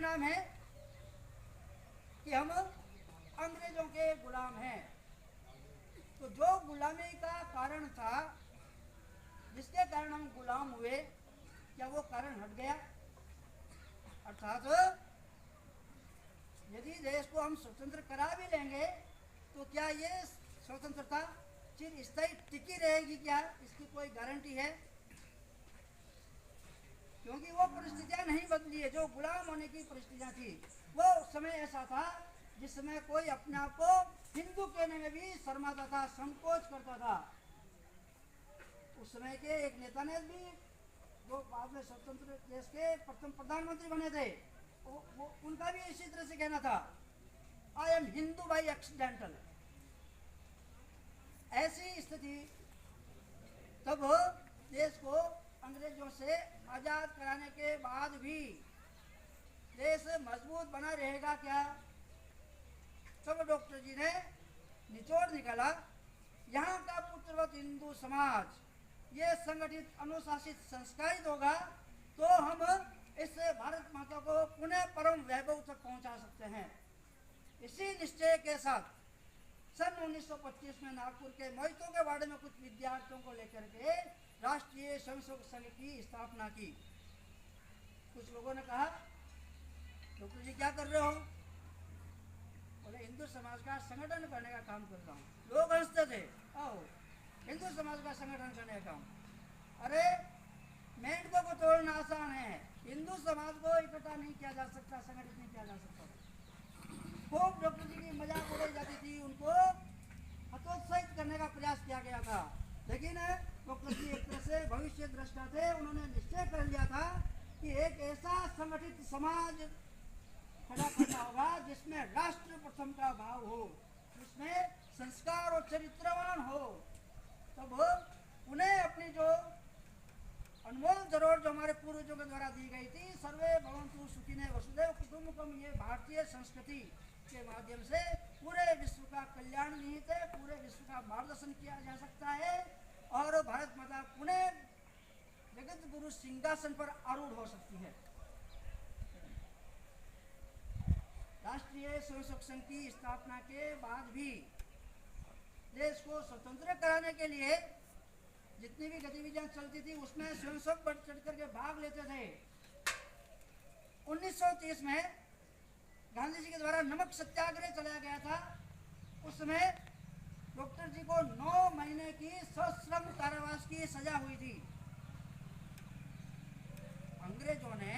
नाम है कि हम अंग्रेजों के गुलाम हैं। तो जो गुलामी का कारण था, जिसके कारण हम गुलाम हुए, क्या वो कारण हट गया? अर्थात यदि देश को हम स्वतंत्र करा भी लेंगे तो क्या ये स्वतंत्रता चिरस्थायी टिकी रहेगी? क्या इसकी कोई गारंटी है? क्योंकि वो परिस्थितियां नहीं बदली है। जो गुलाम होने की परिस्थितियां थी, वो उस समय ऐसा था जिस समय कोई अपने आप को हिंदू कहने में भी शर्माता था, संकोच करता था। उस समय के एक नेता ने भी, जो बाद में स्वतंत्र देश के प्रथम प्रधानमंत्री बने थे, वो उनका भी इसी तरह से कहना था, I am Hindu by accidental. ऐसी स्थिति तब देश को अंग्रेजों से आजाद कराने के बाद भी देश मजबूत बना रहेगा क्या? तब डॉक्टर जी ने निचोड़ निकाला, यहाँ का पुत्रवत हिंदू समाज ये संगठित, अनुशासित, संस्कारित होगा तो हम इस भारत माता को पुनः परम वैभव तक पहुंचा सकते हैं। इसी निश्चय के साथ सन 1925 में नागपुर के मोहितों के वार्ड में कुछ विद्यार्थियों को लेकर के राष्ट्रीय स्वयंसेवक संघ की स्थापना की। कुछ लोगों ने कहा, डॉक्टर जी क्या कर रहे हो? बोले हिंदू समाज का संगठन करने का काम कर रहा हूँ। लोग हंसते थे, आओ हिंदू समाज का संगठन करने का काम। अरे मेंढकों को तोड़ना आसान है, हिंदू समाज को इकट्ठा नहीं किया जा सकता, संगठित नहीं किया जा सकता। खूब डॉक्टर जी की मजाक उड़ाई जाती थी, उनको हतोत्साहित करने का प्रयास किया गया था। लेकिन डॉक्टर जी एक तरह से भविष्य दृष्टा थे, उन्होंने निश्चय कर लिया था कि एक ऐसा संगठित समाज खड़ा करना होगा जिसमें राष्ट्र प्रथम का भाव हो, जिसमें संस्कार और चरित्रवान हो। तब उन्हें अपनी जो अनमोल धरोहर जो हमारे पूर्वजों के द्वारा दी गई थी, सर्वे भवन्तु सुखिनः वसुधैव कुटुम्बकम, ये भारतीय संस्कृति के माध्यम से पूरे विश्व का कल्याण निहित है, पूरे विश्व का मार्गदर्शन किया जा सकता है और भारत माता पुनः जगत गुरु सिंहासन पर आरूढ़ हो सकती है। राष्ट्रीय स्वयंसेवक संघ की स्थापना के बाद भी देश को स्वतंत्र कराने के लिए जितनी भी गतिविधियां चलती थी उसमें स्वयंसेवक बढ़ चढ़ करके भाग लेते थे। 1930 में गांधी जी के द्वारा नमक सत्याग्रह चलाया गया था। उस समय डॉक्टर जी को 9 महीने की सश्रम कारावास की सजा हुई थी। अंग्रेजों ने